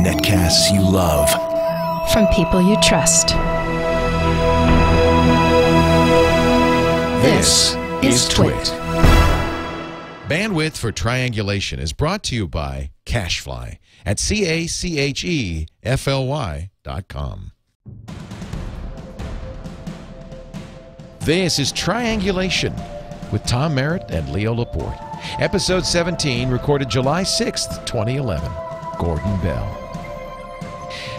Netcasts you love. From people you trust. This is Twit. Bandwidth for Triangulation is brought to you by Cachefly at CACHEFLY.com. This is Triangulation with Tom Merritt and Leo Laporte. Episode 17, recorded July 6th, 2011. Gordon Bell.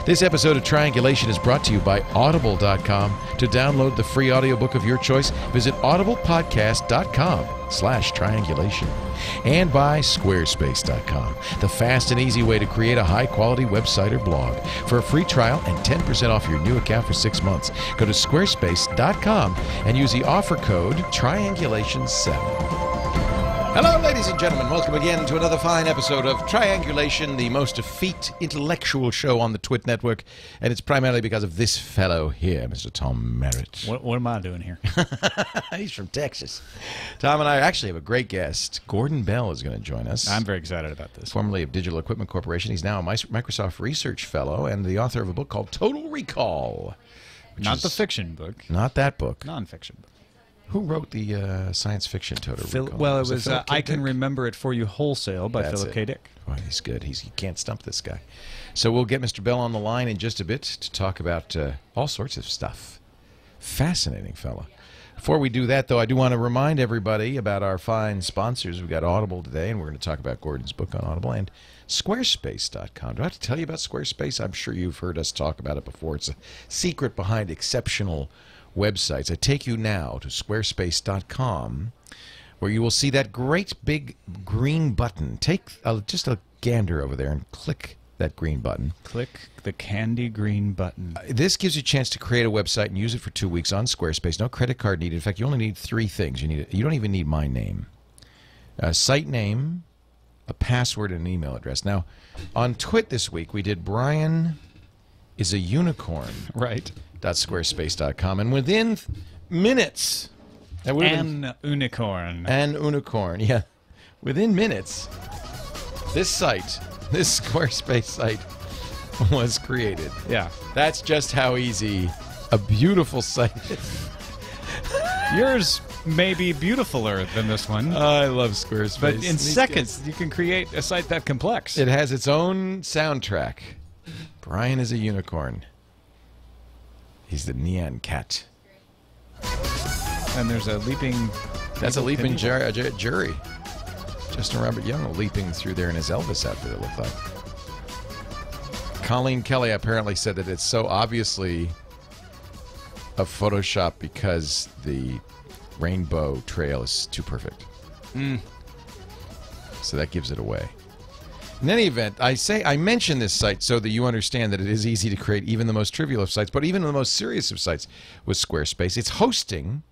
This episode of Triangulation is brought to you by Audible.com. To download the free audiobook of your choice, visit audiblepodcast.com/triangulation. And by Squarespace.com, the fast and easy way to create a high-quality website or blog. For a free trial and 10% off your new account for 6 months, go to squarespace.com and use the offer code Triangulation7. Hello, ladies and gentlemen. Welcome again to another fine episode of Triangulation, the most effete intellectual show on the Twit Network. And it's primarily because of this fellow here, Mr. Tom Merritt. What am I doing here? He's from Texas. Tom and I actually have a great guest. Gordon Bell is going to join us. I'm very excited about this. Formerly of Digital Equipment Corporation. He's now a Microsoft Research Fellow and the author of a book called Total Recall. Not the fiction book. Not that book. Non-fiction book. Who wrote the science fiction Total Recall? Well, it was Philip K. I Can Dick? Remember It For You Wholesale by Philip K. Dick. Well, he's good. You can't stump this guy. So we'll get Mr. Bell on the line in just a bit to talk about all sorts of stuff. Fascinating fella. Before we do that, though, I do want to remind everybody about our fine sponsors. We've got Audible today, and we're going to talk about Gordon's book on Audible, and Squarespace.com. Do I have to tell you about Squarespace? I'm sure you've heard us talk about it before. It's a secret behind exceptional websites. I take you now to squarespace.com, where you will see that great big green button. Take just a gander over there and click that green button. Click the candy green button. This gives you a chance to create a website and use it for 2 weeks on Squarespace. No credit card needed. In fact, you only need 3 things. You don't even need my name. A site name, a password, and an email address. Now, on Twit this week, we did Brian is a unicorn. Right. .squarespace.com, and within minutes, An unicorn. Yeah, within minutes, this Squarespace site was created. Yeah. That's just how easy a beautiful site is. Yours may be beautifuler than this one. I love Squarespace. But in seconds, you can create a site that complex. It has its own soundtrack. Brian is a unicorn. He's the Nyan cat. And there's a leaping... That's a leaping jury. Justin Robert Young leaping through there in his Elvis outfit, it looked like. Colleen Kelly apparently said that it's so obviously a Photoshop because the rainbow trail is too perfect. So that gives it away. In any event, I mention this site so that you understand that it is easy to create even the most trivial of sites, but even the most serious of sites with Squarespace. It's hosting,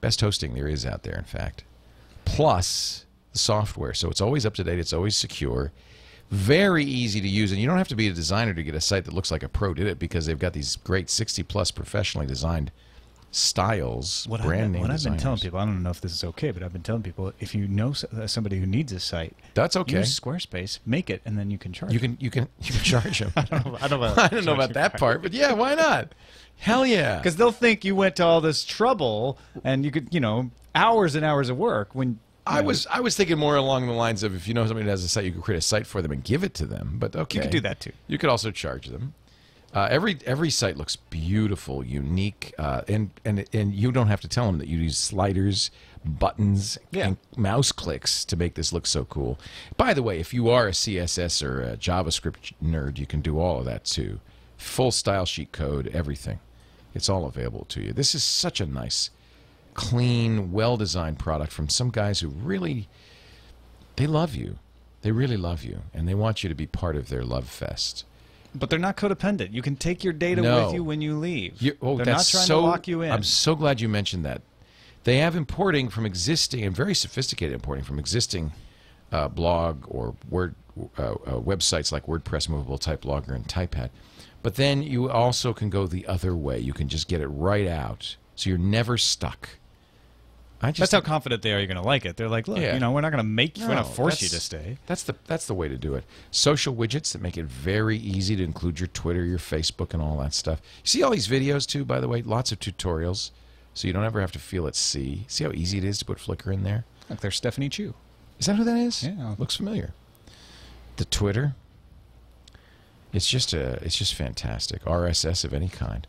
best hosting there is out there, in fact, plus the software. So it's always up to date. It's always secure. Very easy to use, and you don't have to be a designer to get a site that looks like a pro did it, because they've got these great 60-plus professionally designed styles, brand name designers. I've been telling people, I don't know if this is okay, but I've been telling people, if you know somebody who needs a site, that's okay. Use Squarespace, make it, and then you can charge. You can charge them. I don't know about that part, but yeah, why not? Hell yeah! Because they'll think you went to all this trouble, and you could, hours and hours of work when. I was thinking more along the lines of, if you know somebody that has a site, you could create a site for them and give it to them. But okay, you could do that too. You could also charge them. Every site looks beautiful, unique, and you don't have to tell them that you use sliders, buttons, and mouse clicks to make this look so cool. By the way, if you are a CSS or a JavaScript nerd, you can do all of that too. Full style sheet code, everything. It's all available to you. This is such a nice, clean, well-designed product from some guys who really, they love you. They really love you, and they want you to be part of their love fest. But they're not codependent. You can take your data with you when you leave. They're not trying to lock you in. I'm so glad you mentioned that. They have importing from existing, and very sophisticated importing from existing blog or Word websites like WordPress, Movable Type Blogger, and Typepad. But then you also can go the other way. You can just get it right out, so you're never stuck. That's how confident they are you're going to like it. They're like, look, we're not going to make you, we're going to force you to stay. That's the way to do it. Social widgets that make it very easy to include your Twitter, your Facebook, and all that stuff. You see all these videos, too, by the way? Lots of tutorials, so you don't ever have to feel at sea. See how easy it is to put Flickr in there? Look, there's Stephanie Chu. Is that who that is? Yeah. Looks familiar. The Twitter. It's just fantastic. RSS of any kind.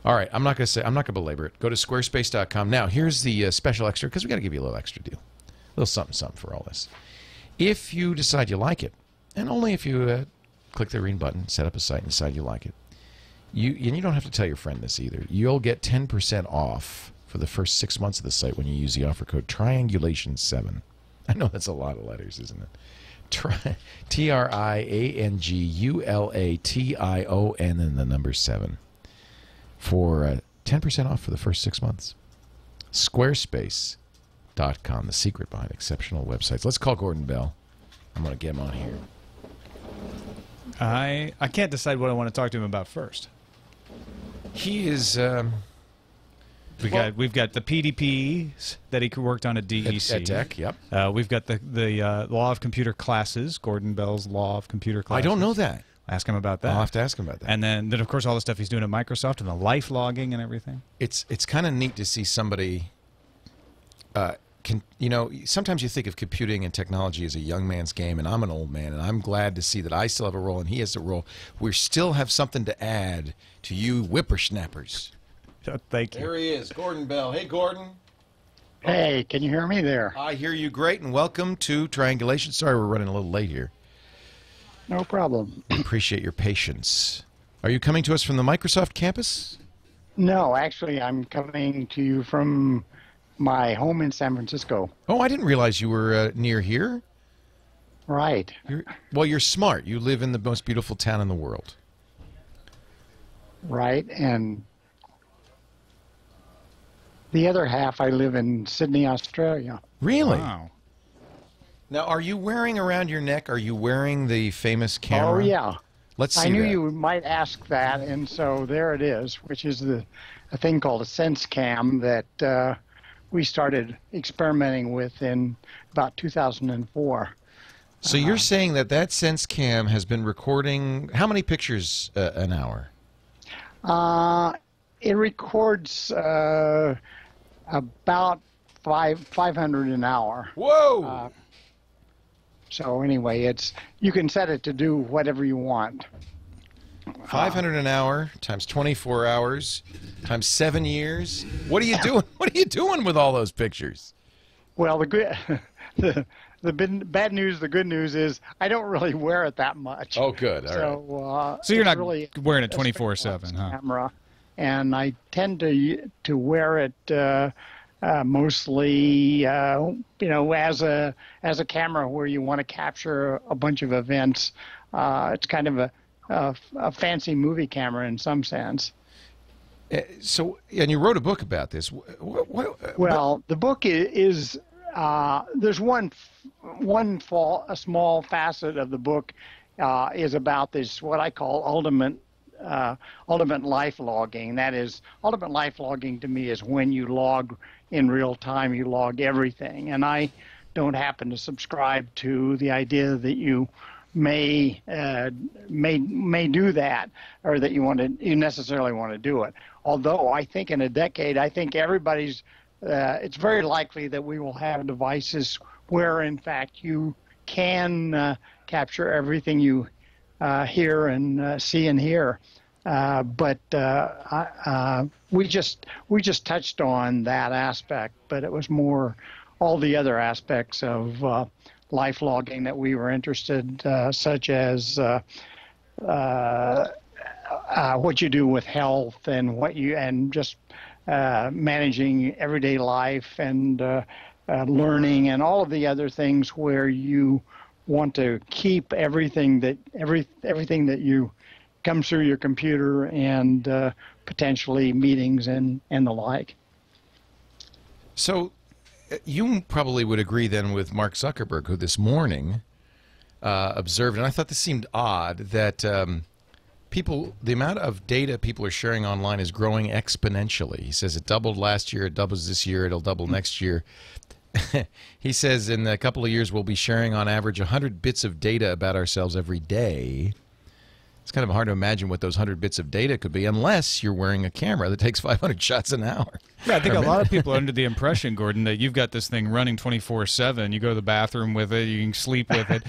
All right, I'm not going to belabor it. Go to squarespace.com. Now, here's the special extra, because we got to give you a little extra deal. A little something, something for all this. If you decide you like it, and only if you click the green button, set up a site, and decide you like it, and you don't have to tell your friend this either. You'll get 10% off for the first 6 months of the site when you use the offer code Triangulation7. I know that's a lot of letters, isn't it? Triangulation and the number 7. For 10% off for the first 6 months. Squarespace.com, the secret behind exceptional websites. Let's call Gordon Bell. I'm going to get him on here. I can't decide what I want to talk to him about first. He is... We've got the PDPs that he worked on at DEC. At DEC, yep. We've got the Law of Computer Classes, Gordon Bell's Law of Computer Classes. I don't know that. Ask him about that. I'll have to ask him about that. And then of course, all the stuff he's doing at Microsoft and the life logging and everything. It's kind of neat to see somebody. Sometimes you think of computing and technology as a young man's game, and I'm an old man, and I'm glad to see that I still have a role and he has a role. We still have something to add to you whippersnappers. Thank you. There he is, Gordon Bell. Hey, Gordon. Hey, can you hear me there? I hear you great, and welcome to Triangulation. Sorry we're running a little late here. No problem. Appreciate your patience. Are you coming to us from the Microsoft campus? No, actually, I'm coming to you from my home in San Francisco. Oh, I didn't realize you were near here. Right. You're smart. You live in the most beautiful town in the world. Right, and the other half, I live in Sydney, Australia. Really? Wow. Now, are you wearing around your neck, are you wearing the famous camera? Oh, yeah. Let's see I knew that. you might ask that, and so there it is, which is a thing called a Sense Cam that we started experimenting with in about 2004. So you're saying that Sense Cam has been recording how many pictures an hour? It records about 500 an hour. Whoa! So anyway, you can set it to do whatever you want. 500 an hour times 24 hours times 7 years. What are you doing? What are you doing with all those pictures? Well, the bad news, the good news is I don't really wear it that much. Oh, good. All right. So you're not really wearing it 24/7, huh? Camera, and I tend to wear it mostly, as a camera where you want to capture a bunch of events. It's kind of a fancy movie camera in some sense. So, and you wrote a book about this. Well, the book is there's a small facet of the book is about this what I call ultimate life logging. That is, ultimate life logging to me is when you log in real time, you log everything. And I don't happen to subscribe to the idea that you may do that, or that you necessarily want to do it. Although I think in a decade, I think everybody's. It's very likely that we will have devices where, in fact, you can capture everything you hear and see and hear. But we just touched on that aspect, but it was more all the other aspects of life logging that we were interested, such as what you do with health and just managing everyday life and learning and all of the other things where you want to keep everything that you comes through your computer and potentially meetings and the like. So you probably would agree then with Mark Zuckerberg, who this morning observed, and I thought this seemed odd, that the amount of data people are sharing online is growing exponentially. He says it doubled last year, it doubles this year, it'll double next year. He says in a couple of years we'll be sharing on average 100 bits of data about ourselves every day. It's kind of hard to imagine what those 100 bits of data could be unless you're wearing a camera that takes 500 shots an hour. Yeah, I think a lot of people are under the impression, Gordon, that you've got this thing running 24/7. You go to the bathroom with it, you can sleep with it.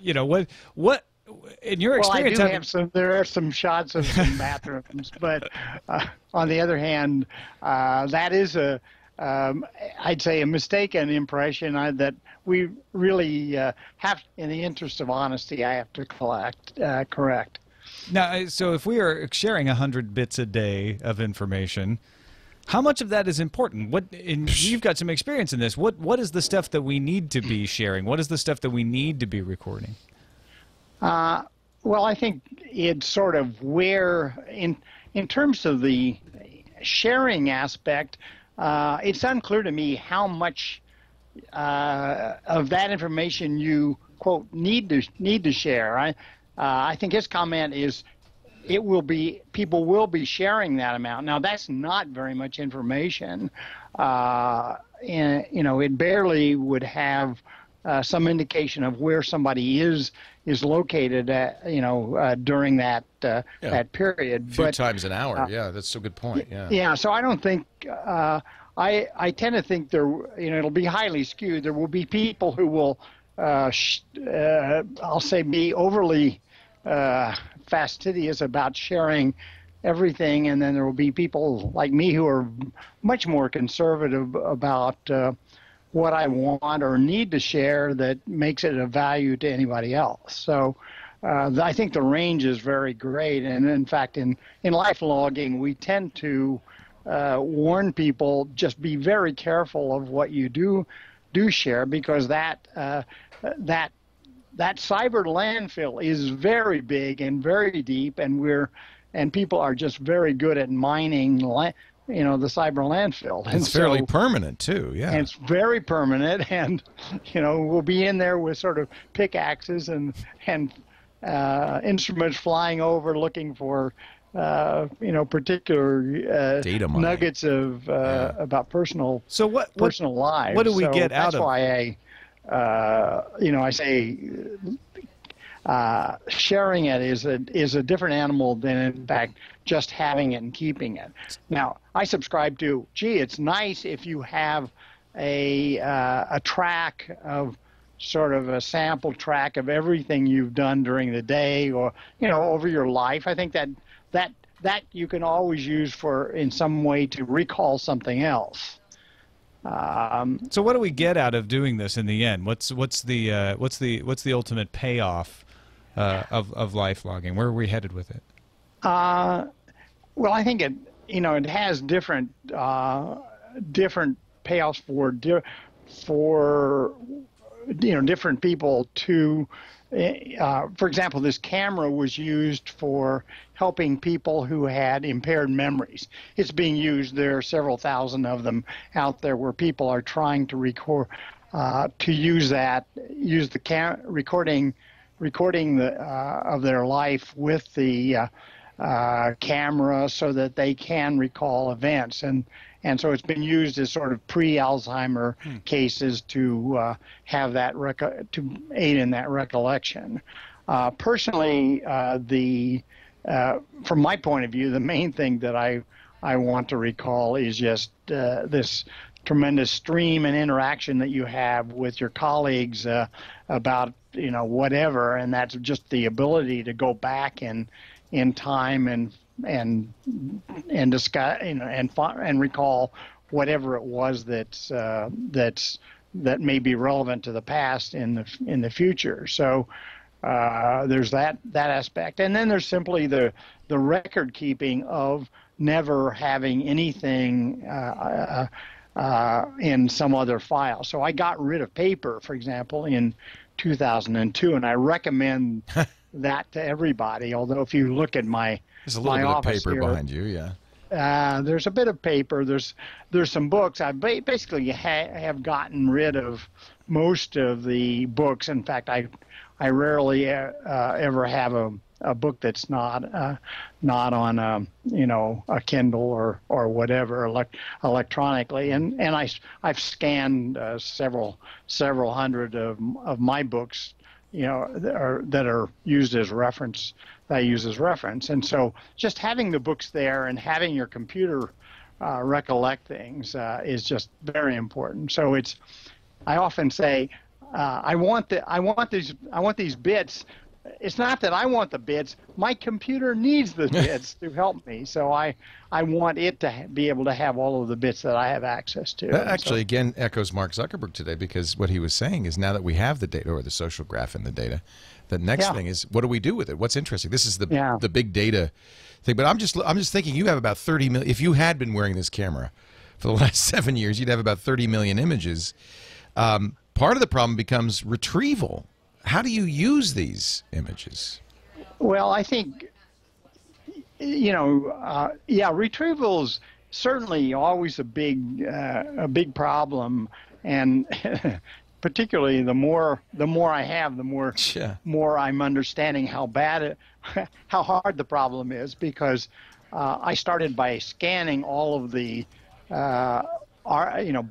You know, what in your experience? Well, there are some shots of some bathrooms, but on the other hand, that is I'd say a mistaken impression that we really have, in the interest of honesty, I have to correct. Now, so if we are sharing 100 bits a day of information, how much of that is important? You've got some experience in this. What is the stuff that we need to be sharing? What is the stuff that we need to be recording? Well, I think it's sort of where, in terms of the sharing aspect, it's unclear to me how much of that information you, quote, need to share. I think his comment is people will be sharing that amount. Now, that's not very much information. And, you know, it barely would have some indication of where somebody is located at, you know, during that period. A few times an hour. Yeah, that's a good point. Yeah. Yeah. So I don't think I tend to think it'll be highly skewed. There will be people who will I'll say be overly fastidious about sharing everything, and then there will be people like me who are much more conservative about what I want or need to share that makes it of value to anybody else. So I think the range is very great, and in fact, in life logging, we tend to warn people, just be very careful of what you do share, because that cyber landfill is very big and very deep, and people are just very good at mining the cyber landfill. And it's fairly permanent too, yeah. And it's very permanent, and we'll be in there with sort of pickaxes and instruments flying over looking for particular data nuggets of about personal lives. What do we get out of? That's why I say sharing it is a different animal than, in fact, just having it and keeping it. Now, I subscribe to, it's nice if you have a track of sort of a sample track of everything you've done during the day or, over your life. I think that you can always use in some way to recall something else. So what do we get out of doing this in the end? What's the ultimate payoff of life logging? Where are we headed with it? Well, I think it has different payoffs for different people to. For example, this camera was used for helping people who had impaired memories. It's being used. There are several thousand of them out there where people are trying to record, to use the recording of their life with the camera so that they can recall events. And so it's been used as sort of pre-Alzheimer cases to have that to aid in that recollection. Personally, from my point of view, the main thing that I want to recall is just this tremendous stream and interaction that you have with your colleagues about whatever, and that's just the ability to go back in time and discuss and recall whatever it was that may be relevant to the past in the future. So there's that aspect, and then there's simply the record keeping of never having anything in some other file. So I got rid of paper, for example, in 2002, and I recommend that to everybody. Although if you look at there's a little bit of paper here, behind you, yeah. There's a bit of paper. There's some books. I basically have gotten rid of most of the books. In fact, I rarely ever have a book that's not on a Kindle or whatever electronically. And I've scanned several hundred of my books, that are used as reference. That I use as reference. And so just having the books there and having your computer recollect things is just very important. So I often say, I want these bits. It's not that I want the bits. My computer needs the bits to help me. So I want it to be able to have all of the bits that I have access to. That actually, again, echoes Mark Zuckerberg today, because what he was saying is, now that we have the data, or the social graph in the data, the next thing is, what do we do with it? What's interesting? This is the big data thing. But I'm just thinking, you have about 30 million. If you had been wearing this camera for the last 7 years, you'd have about 30 million images. Part of the problem becomes retrieval. How do you use these images? Well, I think, retrieval's certainly always a big problem, and particularly the more I have, the more I'm understanding how hard the problem is, because I started by scanning all of the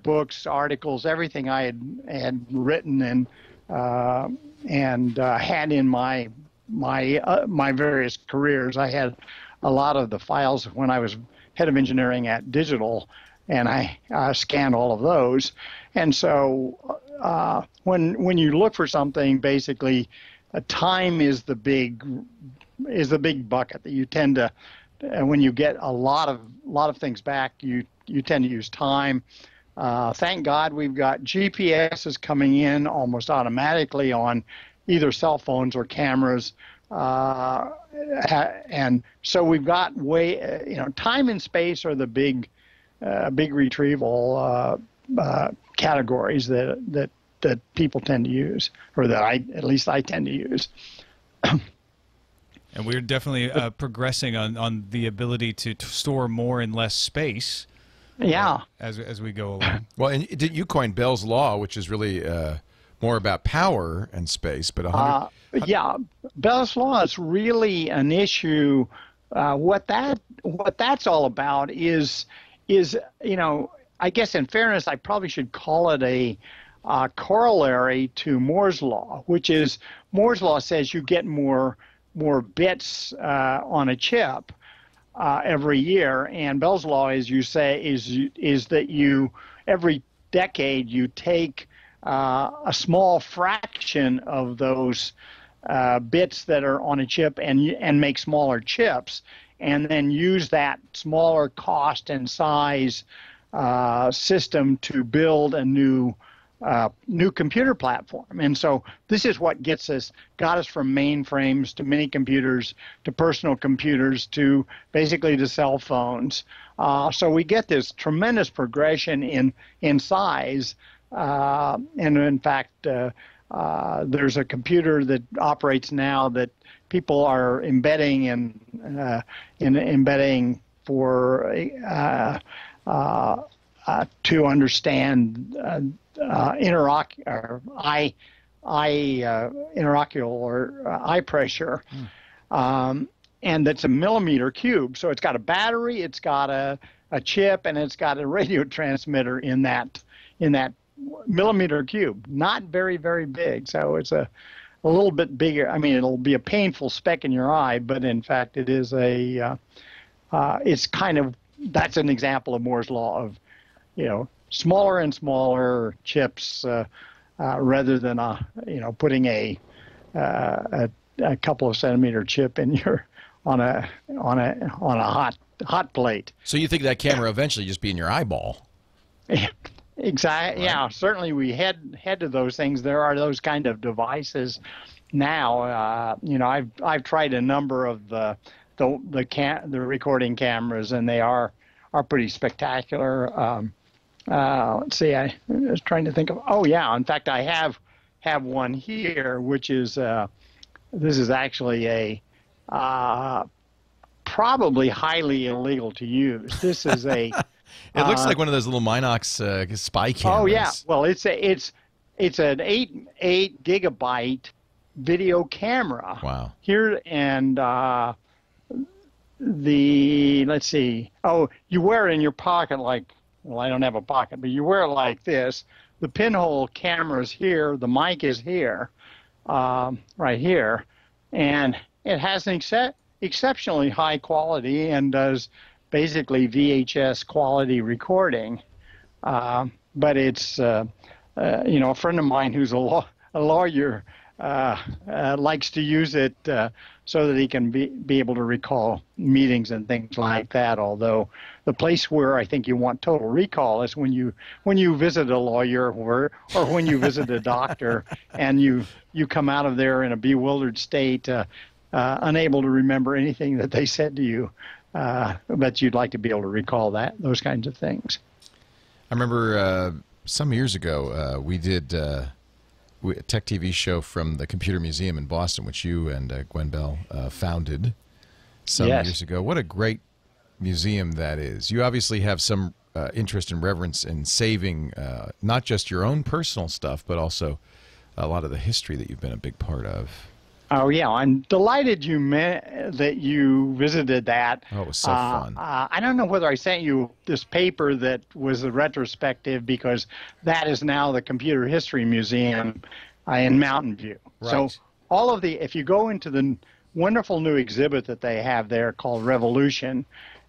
books, articles, everything I had written and had in my various careers. I had a lot of the files when I was head of engineering at Digital, and I scanned all of those. And so when you look for something, basically, time is the big bucket that you tend to. When you get a lot of things back, you tend to use time. Thank God we've got GPSs coming in almost automatically on either cell phones or cameras, and so we've got time and space are the big retrieval categories that people tend to use, or that at least I tend to use. And we're definitely progressing on the ability to store more in less space. Yeah. As we go along. Well, and you coined Bell's law, which is really more about power and space, but Bell's law is really an issue. What that's all about is I guess in fairness, I probably should call it a corollary to Moore's law, which is Moore's law says you get more bits on a chip every year, and Bell's law, as you say, is that you every decade you take a small fraction of those bits that are on a chip and make smaller chips, and then use that smaller cost and size system to build a new computer platform. And so this is what got us from mainframes to mini computers to personal computers to basically to cell phones. So we get this tremendous progression in size. And in fact, there's a computer that operates now that people are embedding embedding for to understand interocular or eye pressure, and that's a millimeter cube. So it's got a battery, it's got a chip, and it's got a radio transmitter in that millimeter cube. Not very, very big. So it's a little bit bigger. I mean, it'll be a painful speck in your eye, but in fact, it is it's kind of, that's an example of Moore's law of, smaller and smaller chips, rather than putting a couple of centimeter chip in on a hot plate. So you think that camera eventually just be in your eyeball? Exactly. Right. Yeah. Certainly, we head to those things. There are those kind of devices now. I've tried a number of the recording cameras, and they are pretty spectacular. Let's see. I was trying to think of. Oh yeah. In fact, I have one here, which is this is actually a probably highly illegal to use. This is a. It looks like one of those little Minox spy cameras. Oh yeah. Well, it's an 8 gigabyte video camera. Wow. Here, and let's see. Oh, you wear it in your pocket like, well, I don't have a pocket, but you wear it like this. The pinhole camera's here. The mic is here, right here. And it has an exceptionally high quality and does basically VHS quality recording. But it's, a friend of mine who's a lawyer likes to use it so that he can be able to recall meetings and things like that. Although the place where I think you want total recall is when you visit a lawyer or when you visit a doctor and you come out of there in a bewildered state, unable to remember anything that they said to you, but you'd like to be able to recall those kinds of things. I remember some years ago we did a tech TV show from the Computer Museum in Boston, which you and Gwen Bell founded some years ago. What a great museum that is. You obviously have some interest and reverence in saving not just your own personal stuff, but also a lot of the history that you've been a big part of. Oh, yeah. I'm delighted that you visited that. Oh, it was so fun. I don't know whether I sent you this paper that was a retrospective, because that is now the Computer History Museum in Mountain View. Right. So if you go into the wonderful new exhibit that they have there called Revolution,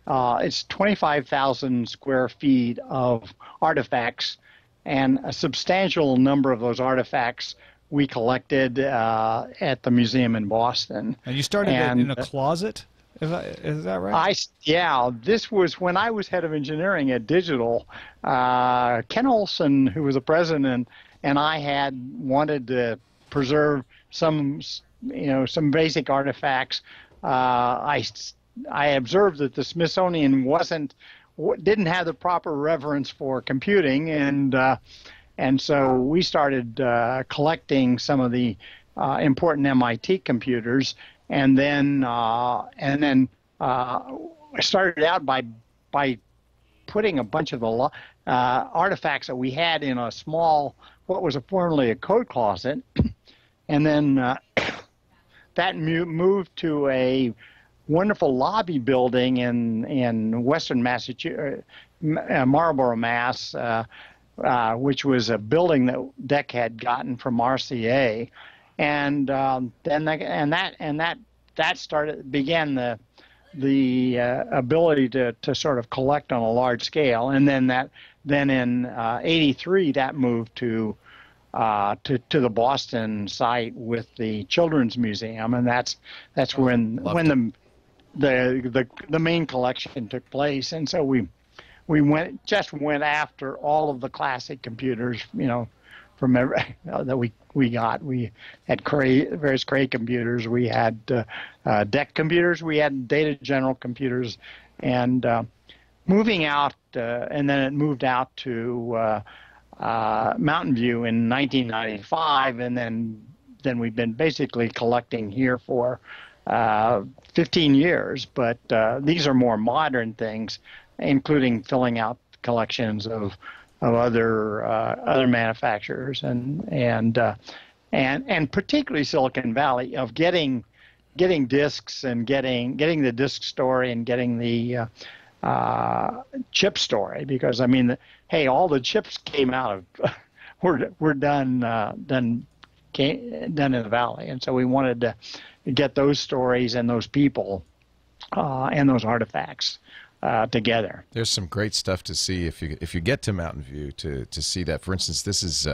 it's 25,000 square feet of artifacts, and a substantial number of those artifacts we collected at the museum in Boston. And you started it in a closet? Is that right? This was when I was head of engineering at Digital. Ken Olson, who was the president, and I had wanted to preserve some basic artifacts. I observed that the Smithsonian didn't have the proper reverence for computing, and so we started collecting some of the important MIT computers, and then started out by putting a bunch of the artifacts that we had in a small, what was formerly a code closet, and then that moved to a wonderful lobby building in Western Massachusetts, Marlborough, Mass. Which was a building that DEC had gotten from RCA, and that began the ability to sort of collect on a large scale, and then in '83 that moved to the Boston site with the Children's Museum, and that's when the main collection took place, and so we went after all of the classic computers, from that we got. We had various Cray computers. We had DEC computers. We had Data General computers, and moving out, and then it moved out to Mountain View in 1995, and then we've been basically collecting here for 15 years. But these are more modern things, including filling out collections of other manufacturers and particularly Silicon Valley, of getting disks and getting the disk story and getting the chip story, because all the chips came out of were done in the Valley, and so we wanted to get those stories and those people and those artifacts together. There's some great stuff to see if you get to Mountain View to see that. For instance, this is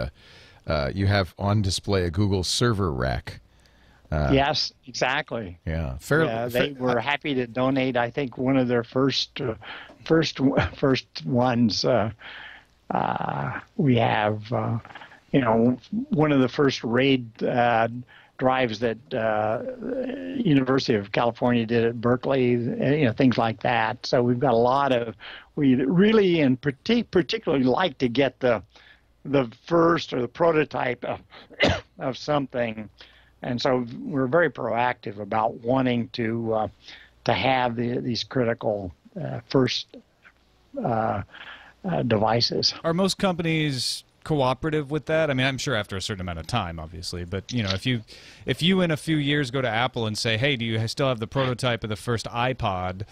you have on display a Google server rack. Yes, exactly. Yeah, they were happy to donate. I think one of their first ones. We have one of the first RAID drives that University of California did at Berkeley, things like that. So we've got a lot of, we really and particularly like to get the first or the prototype of something, and so we're very proactive about wanting to have these critical first devices. Are most companies cooperative with that? I mean, I'm sure after a certain amount of time, obviously, but you know, if you in a few years go to Apple and say, "Hey, do you still have the prototype of the first iPod?"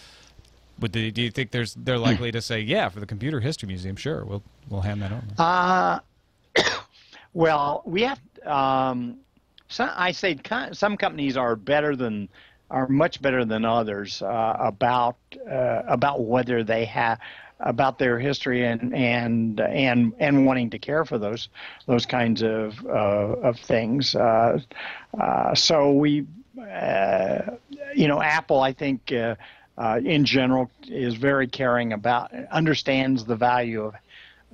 Do you think they're likely to say, "Yeah, for the Computer History Museum, sure, we'll hand that over"? Well, we have. I say some companies are much better than others about whether they have about their history and wanting to care for those kinds of things. So we, Apple, I think, in general, is very caring about, understands the value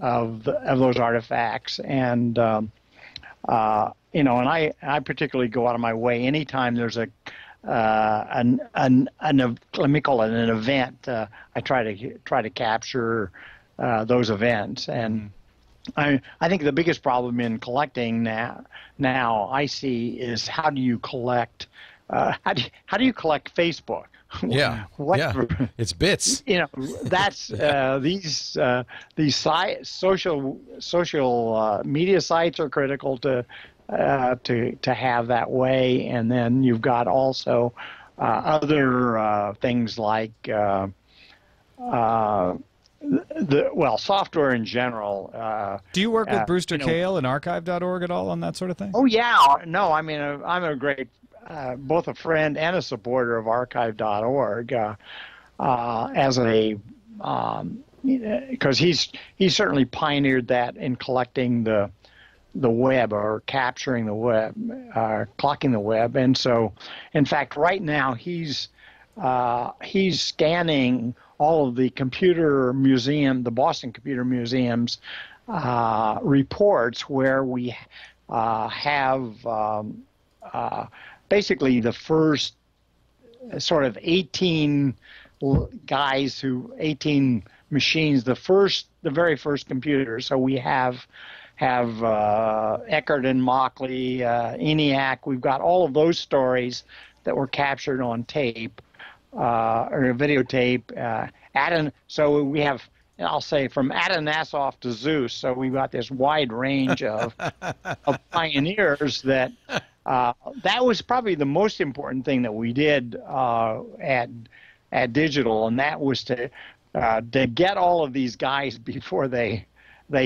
of those artifacts, and and I particularly go out of my way anytime there's let me call it an event. I try to capture those events, and I think the biggest problem in collecting now I see is how do you collect Facebook? Yeah, it's bits. That's these social media sites are critical to have that way, and then you've got also other things like software in general. Do you work with Brewster Kahle and Archive.org at all on that sort of thing? Oh yeah, no, I mean I'm a great both a friend and a supporter of Archive.org because he's certainly pioneered that in collecting the web, or capturing the web, clocking the web. And so, in fact, right now he's scanning all of the the Boston Computer Museum's reports, where we have basically the first sort of 18 machines, the very first computers. So we have Eckert and Mockley, ENIAC. We've got all of those stories that were captured on tape or videotape. So we have, I'll say, from Adanasoff to Zeus. So we've got this wide range of pioneers that was probably the most important thing that we did at Digital, and that was to get all of these guys before they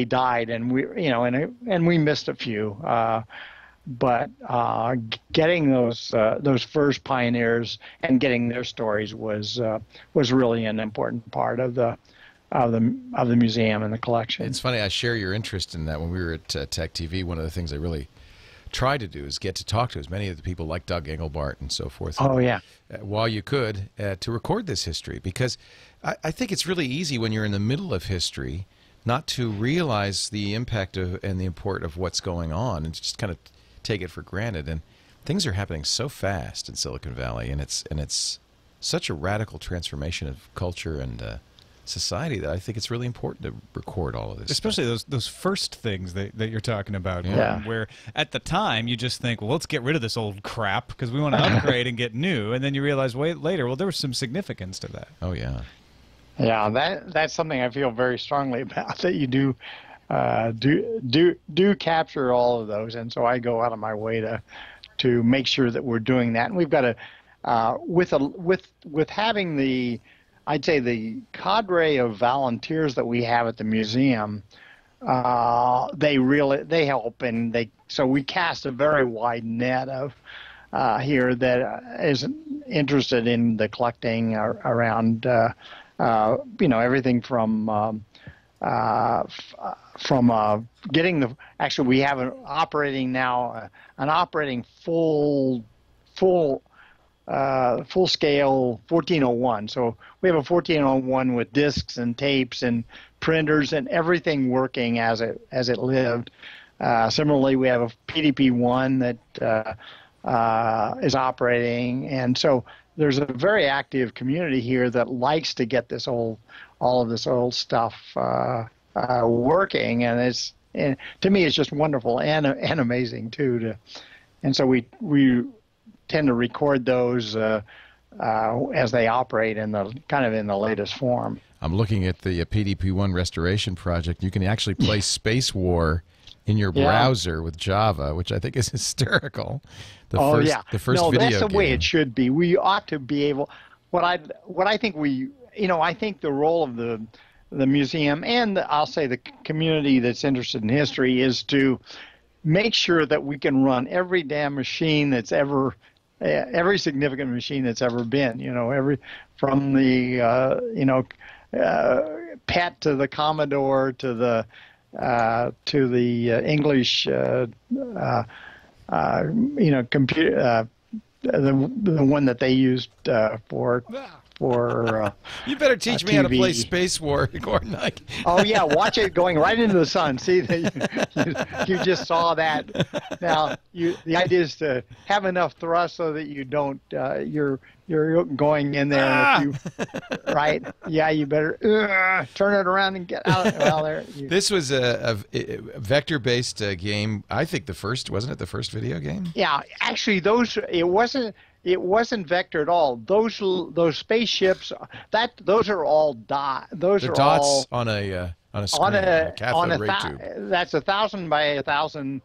died, and we missed a few, but getting those first pioneers and getting their stories was really an important part of the museum and the collection. It's funny, I share your interest in that. When we were at Tech TV, one of the things I really try to do is get to talk to as many of the people like Doug Engelbart and so forth. Oh yeah, while you could, to record this history, because I think it's really easy when you're in the middle of history not to realize the impact and the import of what's going on, and just kind of take it for granted. And things are happening so fast in Silicon Valley, and it's such a radical transformation of culture and society that I think it's really important to record all of this. Especially those first things that you're talking about, yeah. Where at the time you just think, well, let's get rid of this old crap because we want to upgrade and get new, and then you realize, wait, later, well, there was some significance to that. Oh yeah. Yeah, that's something I feel very strongly about, that you do capture all of those, and so I go out of my way to make sure that we're doing that. And we've got with having I'd say the cadre of volunteers that we have at the museum, they help, and so we cast a very wide net of here that is interested in the collecting around. Everything from actually we have an operating full scale 1401. So we have a 1401 with discs and tapes and printers and everything working as it lived. Similarly, we have a PDP-1 that is operating, and so there's a very active community here that likes to get all of this old stuff working, and to me it's just wonderful and amazing too. And so we tend to record those as they operate in the latest form. I'm looking at the PDP-1 restoration project. You can actually play Space War in your Yeah. browser with Java, which I think is hysterical. The The first no, video that's the way game. it should be. We ought to be able. What I think we, I think the role of the museum and I'll say the community that's interested in history is to make sure that we can run every damn machine that's ever, every significant machine that's ever been. Every from the PET to the Commodore to the English computer, the one that they used for You better teach me how to play TV. Space War, Gordon. Oh yeah, watch it going right into the sun. See, you just saw that. Now, the idea is to have enough thrust so that you don't you're going in there, and if you right, yeah, you better turn it around and get out. Well, there. This was a vector-based game. I think wasn't it the first video game? Yeah, actually, it wasn't vector at all. Those spaceships, those are all those The are dots all on a screen, a cathode ray tube. That's 1,000 by 1,000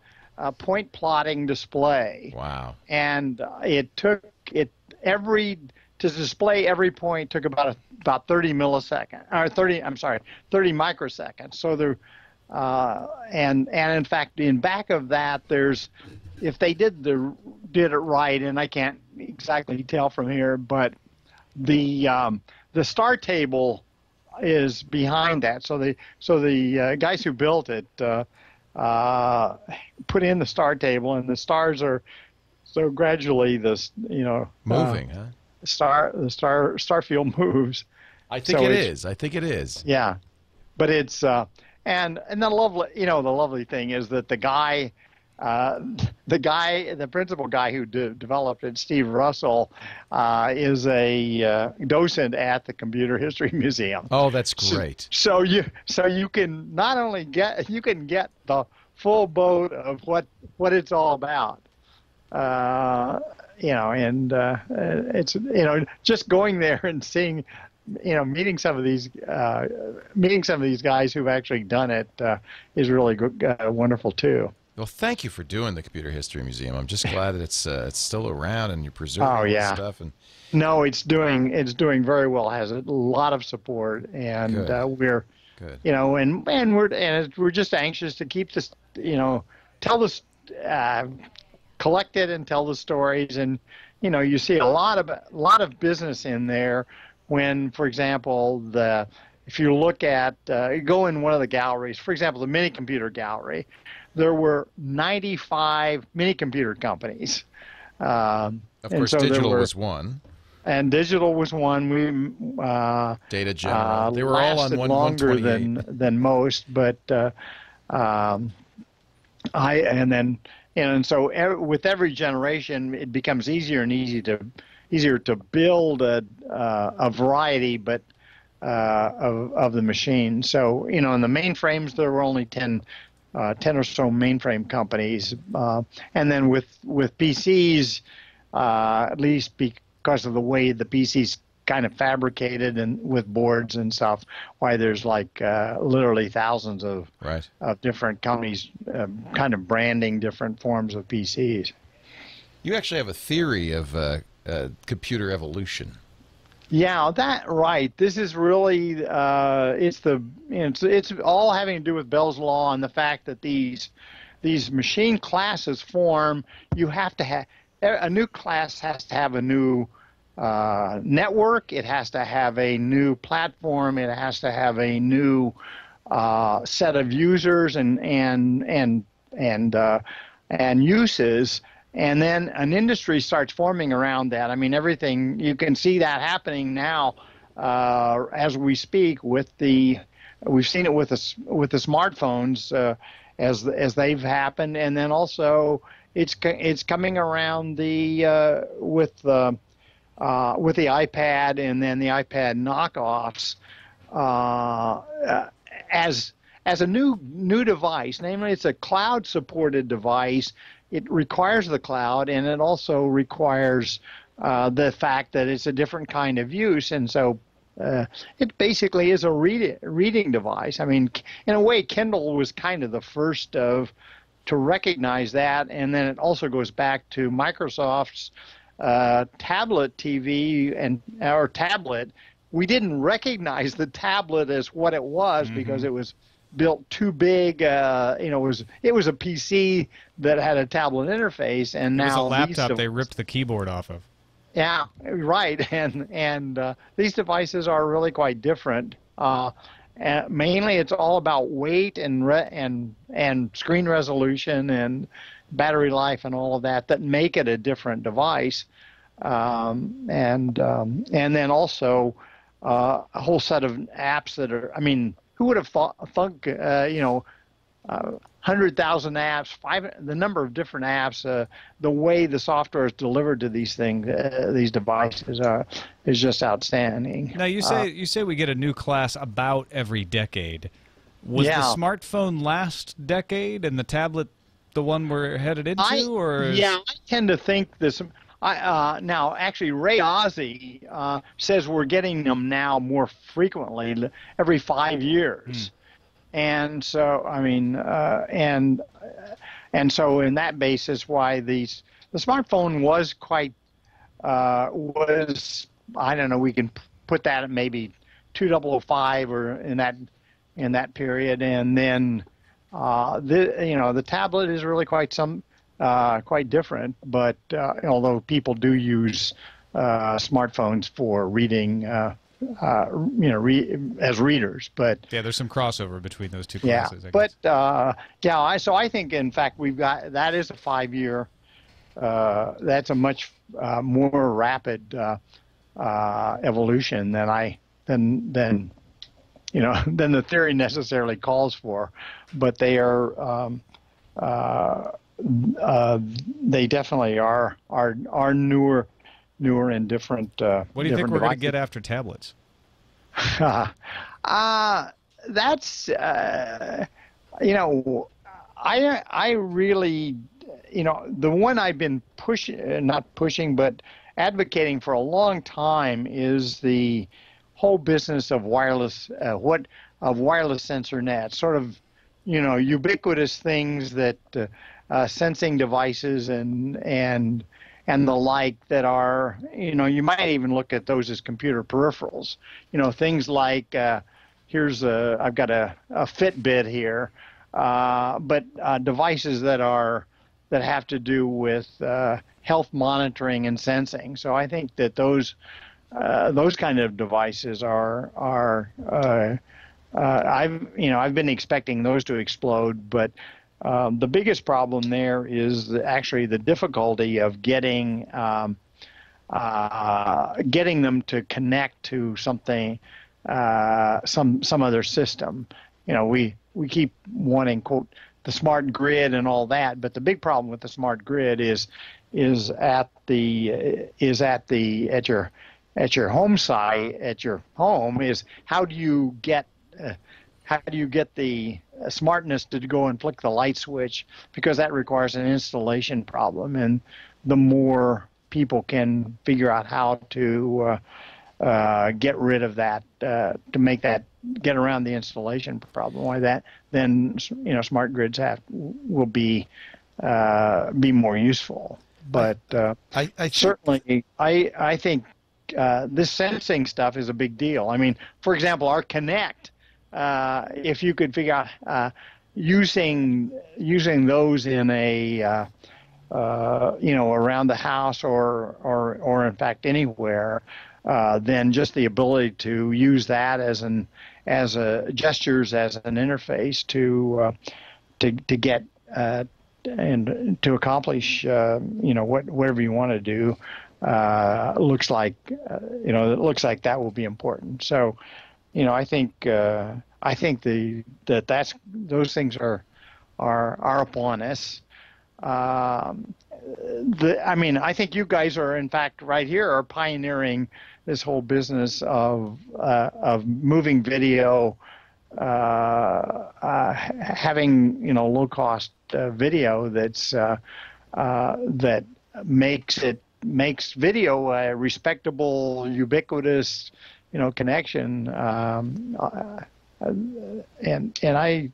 point plotting display. Wow. And to display every point took about 30 milliseconds, or 30 microseconds. So there, and in fact, in back of that, if they did it right, and I can't exactly tell from here, but the star table is behind that. So the guys who built it put in the star table, and the stars are so gradually moving, huh? The star field moves. I think it is. I think it is. Yeah, but it's and the lovely thing is that the principal guy who developed it, Steve Russell, is a docent at the Computer History Museum. Oh, that's great. So you can not only get the full boat of what it's all about. It's just going there and seeing, meeting some of these guys who've actually done it is really good, wonderful too. Well, thank you for doing the Computer History Museum. I'm just glad that it's still around and you're preserving this stuff. And no, it's doing very well. It has a lot of support, and we're good. We're just anxious to keep this, tell this. Collect it and tell the stories, and you see a lot of business in there. When, for example, if you look at go in one of the galleries, for example, the mini computer gallery, there were 95 mini computer companies. Of course, digital was one. And digital was one. Data General. They were all on longer 128 than most, but And so with every generation, it becomes easier and easier to build a variety, but of the machine. So in the mainframes, there were only 10 or so mainframe companies, and then with PCs, at least because of the way the PCs kind of fabricated and with boards and stuff, why there's literally thousands of different companies kind of branding different forms of PCs. You actually have a theory of computer evolution. Yeah, right. This is really it's all having to do with Bell's law and the fact that these machine classes form. You have to have a new class has to have a new network. It has to have a new platform. It has to have a new set of users and uses. And then an industry starts forming around that. I mean, everything, you can see that happening now as we speak we've seen it with the smartphones as they've happened, and then also it's coming around with the iPad and then the iPad knockoffs as a new device. Namely, it's a cloud-supported device. It requires the cloud, and it also requires the fact that it's a different kind of use. And so it basically is a reading device. I mean, in a way, Kindle was kind of the first to recognize that, and then it also goes back to Microsoft's tablet TV or tablet. We didn't recognize the tablet as what it was because it was built too big. It was a PC that had a tablet interface, and it was now a laptop they ripped the keyboard off of. Yeah, right. And these devices are really quite different. And mainly, it's all about weight and screen resolution and battery life and all of that make it a different device. And then also a whole set of apps that are. I mean, who would have thought 100,000 apps, the number of different apps, the way the software is delivered to these things, these devices is just outstanding. Now you say we get a new class about every decade. Was the smartphone last decade and the tablet the one we're headed into? I tend to think this. Now, actually, Ray Ozzie says we're getting them now more frequently, every 5 years. And so, I mean, and so in that basis, why the smartphone was quite I don't know, we can put that at maybe 2005 or in that period, and then the tablet is really quite different. But although people do use smartphones for reading. As readers, but there's some crossover between those two classes. So I think in fact we've got that is a 5-year. That's a much more rapid evolution than the theory necessarily calls for, but they are they definitely are newer and different. What do you think we're going to get after tablets? That's I really the one I've been not pushing, but advocating for a long time is the whole business of wireless sensor nets, sort of ubiquitous things that sensing devices and the like that are, you might even look at those as computer peripherals. Things like, I've got a Fitbit here, but devices that have to do with health monitoring and sensing. So I think that those kind of devices are I've been expecting those to explode, but the biggest problem there is actually the difficulty of getting them to connect to something, some other system. We keep wanting, quote, the smart grid and all that, but the big problem with the smart grid is at your home site, at your home, is how do you get the smartness to go and flick the light switch, because that requires an installation problem, and the more people can figure out how to get rid of that, to make that get around the installation problem, then smart grids will be more useful. But I certainly think this sensing stuff is a big deal. I mean, for example, our Kinect. If you could figure out using those in a around the house or in fact anywhere, then just the ability to use that as gestures as an interface to get and to accomplish whatever you want to do, looks like that will be important. So. I think those things are upon us. I think you guys are, in fact, right here are pioneering this whole business of moving video, having low cost video that makes video a respectable, ubiquitous, connection. And I,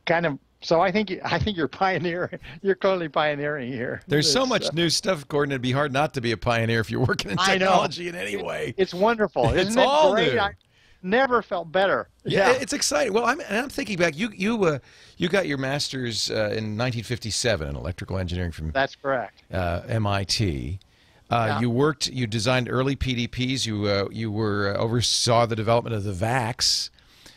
kind of. So I think you're pioneering. You're clearly pioneering here. There's so much new stuff, Gordon. It'd be hard not to be a pioneer if you're working in technology in any way. It's wonderful. Isn't it all great? new. I never felt better. Yeah, it's exciting. Well, I'm thinking back. You got your master's in 1957 in electrical engineering from That's correct. MIT. Yeah. You designed early PDPs. You oversaw the development of the VAX.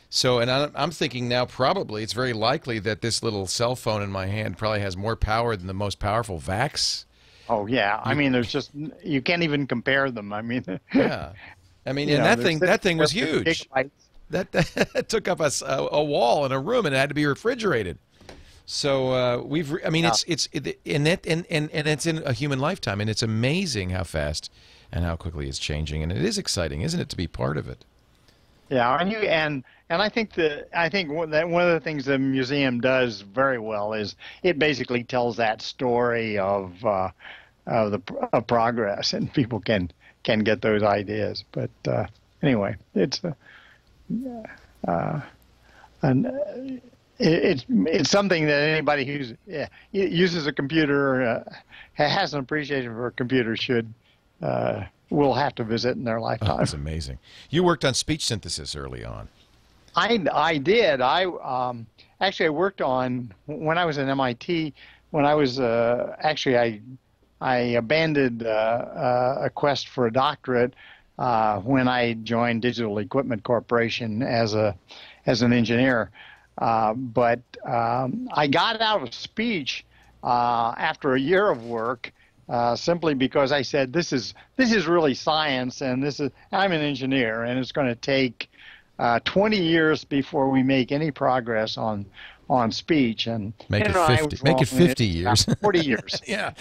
So, and I'm thinking now probably it's very likely that this little cell phone in my hand probably has more power than the most powerful VAX. Oh yeah, I mean, you can't even compare them. I mean, yeah, I mean, and that thing was huge. That took up a wall in a room and it had to be refrigerated. So it's in a human lifetime, and it's amazing how fast and how quickly it's changing, and it is exciting, isn't it, to be part of it? Yeah, and I think one of the things the museum does very well is it basically tells that story of progress, and people can get those ideas. But anyway, it's it's something that anybody who uses a computer, has an appreciation for a computer will have to visit in their lifetime. Oh, that's amazing. You worked on speech synthesis early on. I did. I worked on, when I was at MIT, when I was I abandoned a quest for a doctorate when I joined Digital Equipment Corporation as an engineer. But I got out of speech after a year of work. Simply because I said this is really science, and I'm an engineer, and it's going to take 20 years before we make any progress on speech. And make it 50 years. 40 years. Yeah.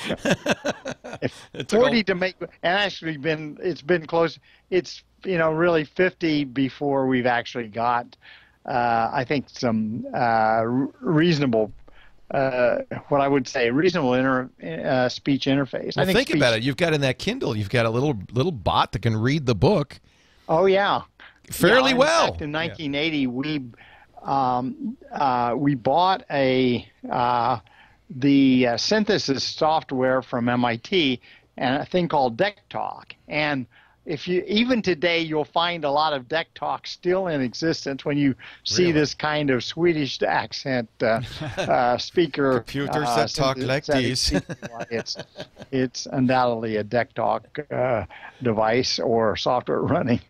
40 to make, and actually it's been close. It's really 50 before we've actually got I think some reasonable. What I would say, reasonable speech interface. Well, think about it. You've got in that Kindle, you've got a little bot that can read the book. Oh yeah, fairly well. In fact, in 1980, we bought the synthesis software from MIT and a thing called DeckTalk. And even today, you'll find a lot of DeckTalk still in existence when you see this kind of Swedish accent speaker. Computers that talk like this. It's undoubtedly a DeckTalk device or software running.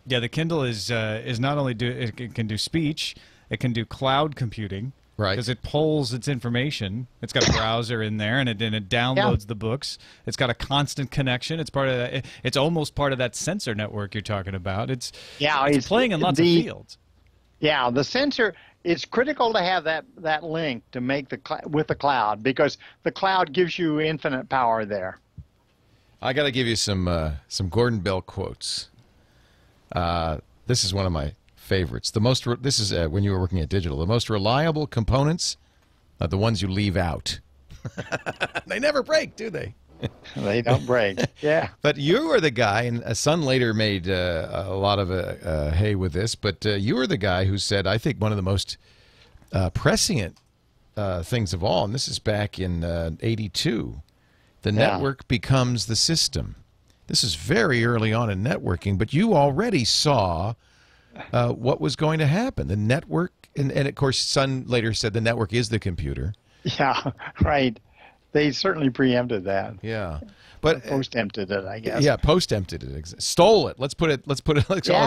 Yeah, the Kindle is not only it can do speech, it can do cloud computing. Right. Because it pulls its information. It's got a browser in there, and it downloads the books. It's got a constant connection. It's part of that. It's almost part of that sensor network you're talking about. It's playing in lots of fields. Yeah, the sensor. It's critical to have that link to make with the cloud, because the cloud gives you infinite power there. I got to give you some Gordon Bell quotes. This is one of my favorites. This is when you were working at Digital. The most reliable components are the ones you leave out. They never break, do they? They don't break. Yeah. But you are the guy, and Sun later made a lot of hay with this. But you were the guy who said, I think one of the most prescient things of all, and this is back in '82. The network becomes the system. This is very early on in networking, but you already saw what was going to happen. The network, and of course, Sun later said the network is the computer. Yeah, right. They certainly preempted that. Yeah, but post-empted it, I guess. Yeah, post-empted it. Stole it. Let's call a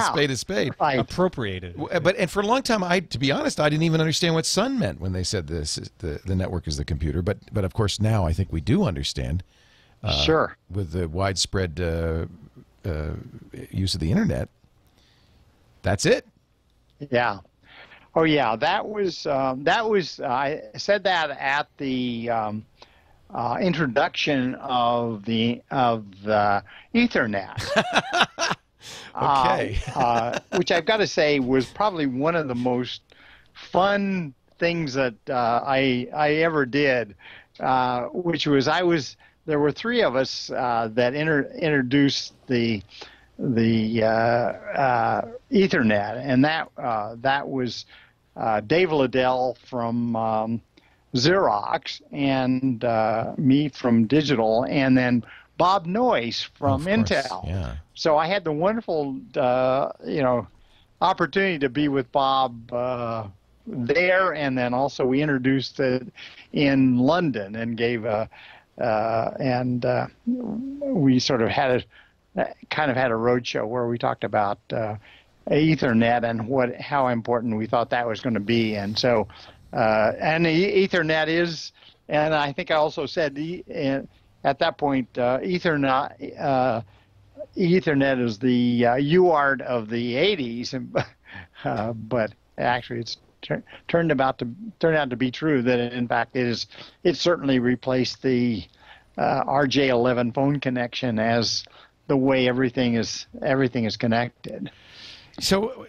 spade a spade. Right. Appropriated. But for a long time, to be honest, I didn't even understand what Sun meant when they said this. The network is the computer. But of course now I think we do understand. Sure. With the widespread use of the internet. That's it. Yeah. Oh yeah, that was I said that at the introduction of the Ethernet. Okay. Which I've got to say was probably one of the most fun things that I ever did. Which was I was there were three of us that introduced the Ethernet, and that was Dave Liddell from Xerox, and me from Digital, and then Bob Noyce from Intel. Yeah. So I had the wonderful, opportunity to be with Bob there, and then also we introduced it in London and gave we sort of had a roadshow where we talked about Ethernet and how important we thought that was going to be, and so and Ethernet is, and I think I also said at that point Ethernet is the UART of the 80s, but actually it's turned out to be true that in fact it certainly replaced the RJ11 phone connection as the way everything is connected. So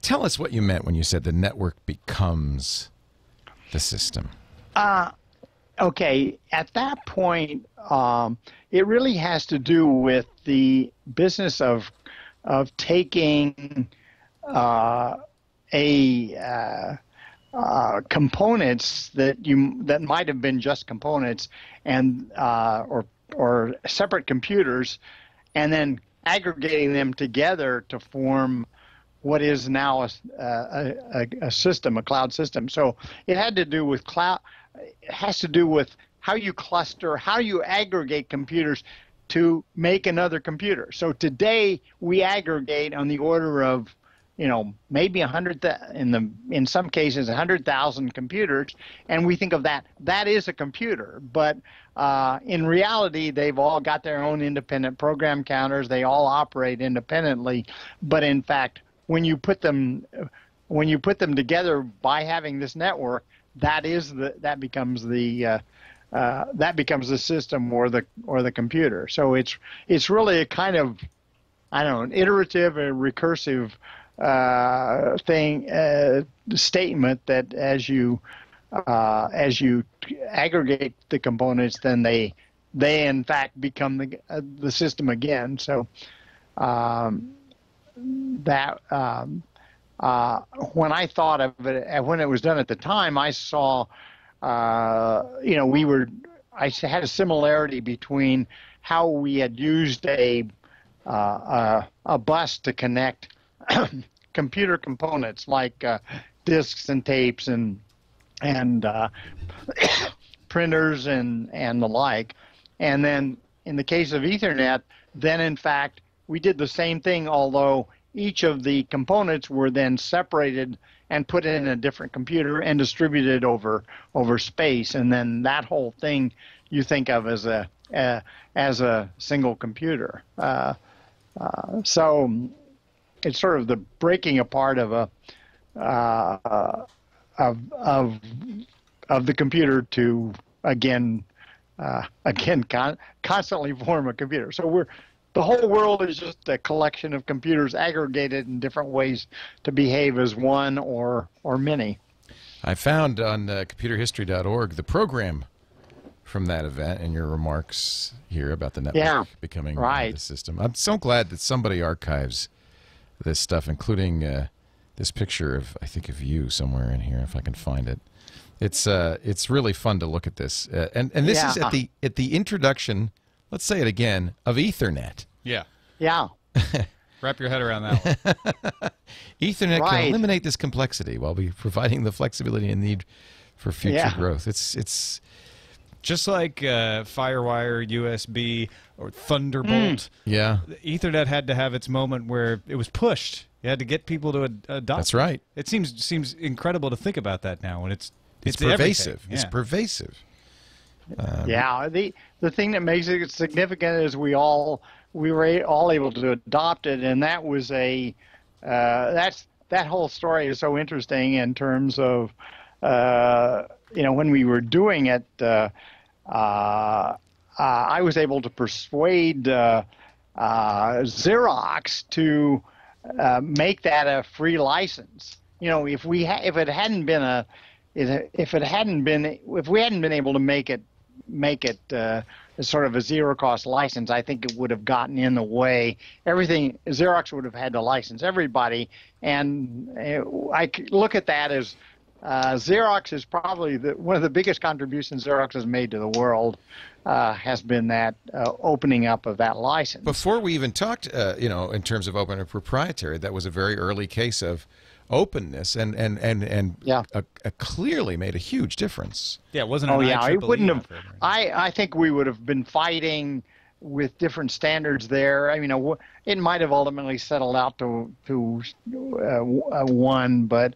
tell us what you meant when you said the network becomes the system. Okay, at that point, it really has to do with the business of taking components that might have been just components and or separate computers, and then aggregating them together to form what is now a system, a cloud system. So it had to do with cloud. It has to do with how you cluster, how you aggregate computers to make another computer. So today we aggregate on the order of, maybe 100, in some cases 100,000 computers, and we think of that is a computer. But in reality, they've all got their own independent program counters. They all operate independently. But in fact, when you put them together by having this network, that becomes the system or the computer. So it's really a kind of, an iterative and recursive statement that as you aggregate the components, then they in fact become the system again. So when I thought of it, when it was done at the time, I saw, I had a similarity between how we had used a bus to connect computer components like disks and tapes and printers and the like, and then in the case of Ethernet, then in fact we did the same thing, although each of the components were then separated and put in a different computer and distributed over space, and then that whole thing you think of as a single computer. So it's sort of the breaking apart of the computer to again constantly form a computer. So the whole world is just a collection of computers aggregated in different ways to behave as one or many. I found on computerhistory.org the program from that event and your remarks here about the network becoming the system. I'm so glad that somebody archives this stuff, including this picture of, I think, of you somewhere in here, if I can find it. It's really fun to look at this, and this is at the introduction. Let's say it again, of Ethernet. Yeah. Yeah. Wrap your head around that one. Ethernet can eliminate this complexity while providing the flexibility and need for future growth. It's just like FireWire, USB, or Thunderbolt. Yeah. Ethernet had to have its moment where it was pushed. You had to get people to adopt. That's right. It seems incredible to think about that now, when it's pervasive. Yeah. It's pervasive. The thing that makes it significant is we were all able to adopt it, and that was that whole story is so interesting in terms of when we were doing it. I was able to persuade Xerox to make that a free license. If we hadn't been able to make it make it sort of a zero-cost license, I think it would have gotten in the way. Everything, Xerox would have had to license everybody, and I look at that as Xerox is probably one of the biggest contributions Xerox has made to the world. Has been that opening up of that license. Before we even talked, in terms of open and proprietary, that was a very early case of openness, and clearly made a huge difference. Yeah, it wasn't. It wouldn't have. I think we would have been fighting with different standards there. I mean, it might have ultimately settled out to one, but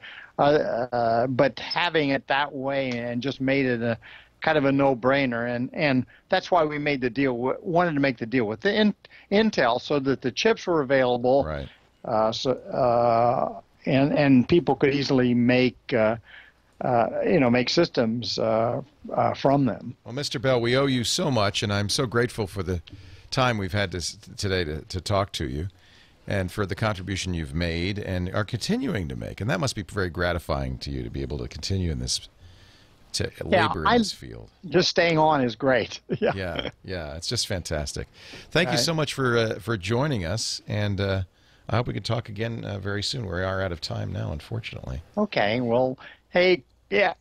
having it that way and just made it a kind of a no-brainer, and that's why we made the deal. Wanted to make the deal with the Intel so that the chips were available, right? And people could easily make make systems from them. Well, Mr. Bell, we owe you so much, and I'm so grateful for the time we've had today to talk to you, and for the contribution you've made and are continuing to make. And that must be very gratifying to you to be able to continue in this. To labor in this field. Just staying on is great. Yeah, it's just fantastic. Thank you so much for joining us, and I hope we can talk again very soon. We are out of time now, unfortunately. Okay, well, hey,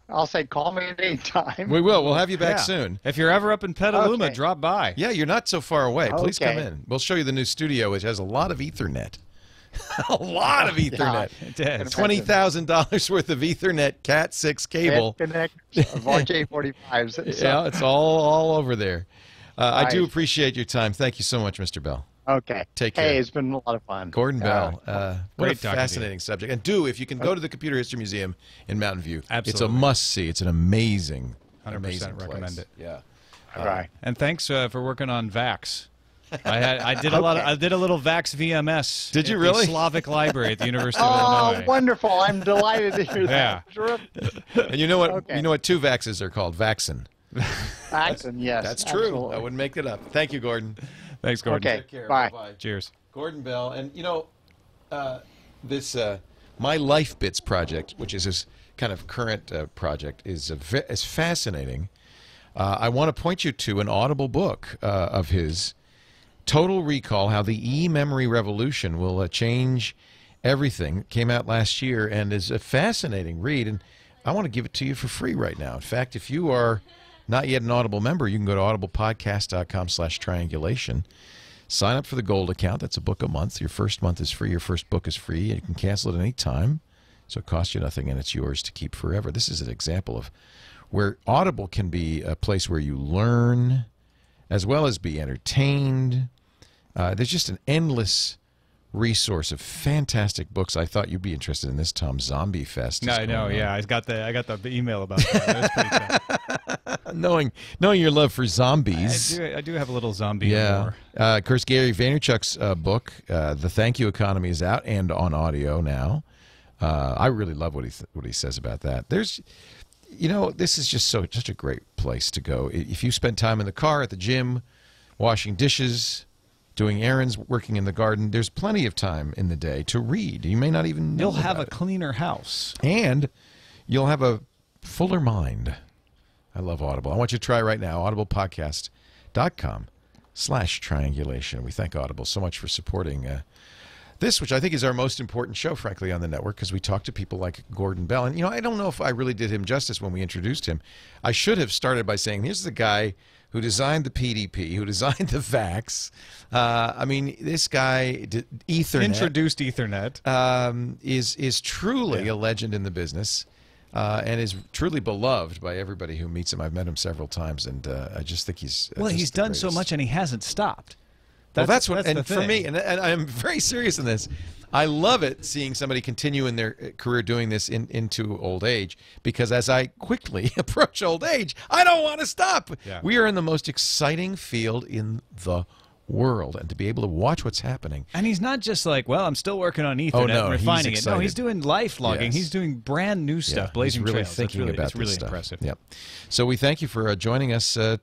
I'll say call me at any time. We will. We'll have you back soon. If you're ever up in Petaluma, drop by. Yeah, you're not so far away. Please come in. We'll show you the new studio, which has a lot of Ethernet. A lot of Ethernet. $20,000 worth of Ethernet Cat 6 cable. RJ45s. Yeah, it's all over there. I do appreciate your time. Thank you so much, Mr. Bell. Okay. Take care. Hey, it's been a lot of fun. Gordon Bell. What a Great fascinating subject. And if you can go to the Computer History Museum in Mountain View. Absolutely. It's a must-see. It's an amazing, 100% amazing recommend place. it. Yeah. All right. And thanks for working on VAX. I did a little VAX VMS. Did you at really? The Slavic Library at the University of Oh, Illinois. wonderful! I'm delighted to hear that. Yeah. And you know what? You know what 2 Vaxes are called? Vaxen. Vaxen, yes. That's true. Absolutely. I wouldn't make it up. Thank you, Gordon. Thanks, Gordon. Okay. Take care. Bye. Bye-bye. Cheers. Gordon Bell. And, this My Life Bits project, which is his kind of current project, is fascinating. I want to point you to an Audible book of his, Total Recall, How the E-Memory Revolution Will Change Everything. Came out last year and is a fascinating read, and I want to give it to you for free right now. In fact, if you are not yet an Audible member, you can go to audiblepodcast.com/triangulation. Sign up for the Gold account. That's a book a month. Your first month is free. Your first book is free. And you can cancel it any time, so it costs you nothing, and it's yours to keep forever. This is an example of where Audible can be a place where you learn as well as be entertained. There's just an endless resource of fantastic books. I thought you'd be interested in this, Tom. Zombie Fest. I know. Yeah, I got the email about that. That was pretty tough. knowing your love for zombies. I do have a little zombie humor. Of course, Gary Vaynerchuk's book, The Thank You Economy, is out and on audio now. I really love what he says about that. There's, this is just such a great place to go. If you spend time in the car, at the gym, washing dishes, doing errands, working in the garden, there's plenty of time in the day to read. You may not even know You'll have a about it. cleaner house. And you'll have a fuller mind. I love Audible. I want you to try right now, audiblepodcast.com/triangulation. We thank Audible so much for supporting this, which I think is our most important show, frankly, on the network, because we talk to people like Gordon Bell. And, I don't know if I really did him justice when we introduced him. I should have started by saying, here's the guy who designed the PDP, who designed the VAX. This guy, Ethernet. Introduced Ethernet. Is truly a legend in the business. And is truly beloved by everybody who meets him. I've met him several times, and I just think he's he's done so much, and he hasn't stopped. That's what. the And for thing. me, and I'm very serious in this. I love it seeing somebody continue in their career doing this into old age, because as I quickly approach old age, I don't want to stop. Yeah. We are in the most exciting field in the world, and to be able to watch what's happening. And he's not just like, well, I'm still working on Ethernet no, and refining he's it. No, he's excited. doing life logging. Yes. He's doing brand new stuff, blazing he's really trails. thinking about it's really this stuff. impressive. Yep. So we thank you for joining us to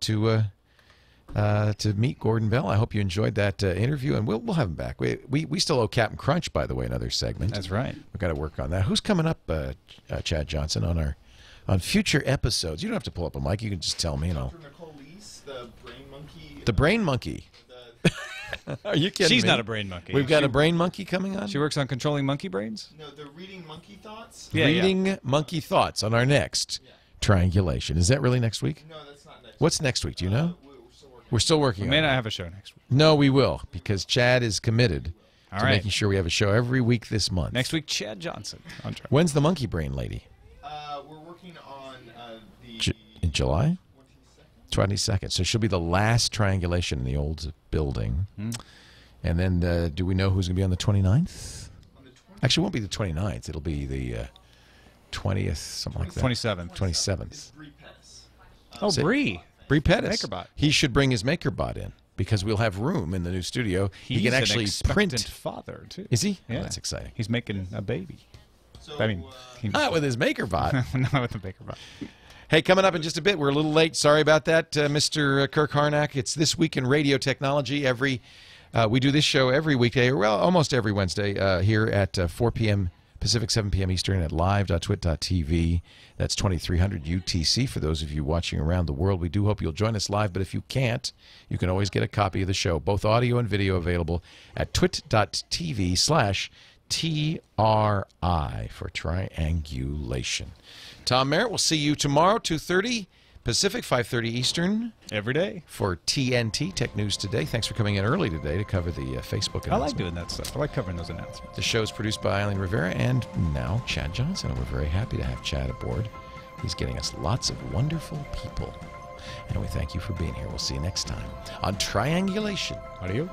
meet Gordon Bell. I hope you enjoyed that interview, and we'll have him back. We still owe Captain Crunch, by the way, another segment. That's right. We've got to work on that. Who's coming up, Chad Johnson, on future episodes? You don't have to pull up a mic. You can just tell me, and I'll. the brain monkey. The brain monkey. Are you kidding She's me? not a brain monkey. We've got a brain monkey coming on? She works on controlling monkey brains? No, the reading monkey thoughts. Yeah, Reading monkey thoughts on our next Triangulation. Is that really next week? No, that's not next. What's next week? Do you know? We're still working We on may it. not have a show next week. No, we will, because Chad is committed All to right. making sure we have a show every week this month. Next week, Chad Johnson. On track. When's the monkey brain lady? We're working on In July? 22nd. So she'll be the last Triangulation in the old building. And then do we know who's going to be on the 29th? Actually, it won't be the 29th. It'll be the 20th, something like that. 27th. 27th. Oh, Say- Bree. Bree Pettis. MakerBot. He should bring his MakerBot in because we'll have room in the new studio. He's He can an actually expectant print. father, too. Is he? Yeah. Oh, that's exciting. He's making a baby. I mean, Not with his MakerBot. not with the MakerBot. Hey, coming up in just a bit. We're a little late. Sorry about that, Mr. Kirk Harnack. It's This Week in Radio Technology. We do this show every weekday, or well, almost every Wednesday here at 4 p.m. Pacific, 7 p.m. Eastern at live.twit.tv. That's 2300 UTC for those of you watching around the world. We do hope you'll join us live, but if you can't, you can always get a copy of the show, both audio and video available at twit.tv/TRI for Triangulation. Tom Merritt, we'll see you tomorrow, 2:30 Pacific, 5:30 Eastern. Every day. For TNT, Tech News Today. Thanks for coming in early today to cover the Facebook announcement. I like doing that stuff. I like covering those announcements. The show is produced by Eileen Rivera and now Chad Johnson. And we're very happy to have Chad aboard. He's getting us lots of wonderful people. And we thank you for being here. We'll see you next time on Triangulation. Adios.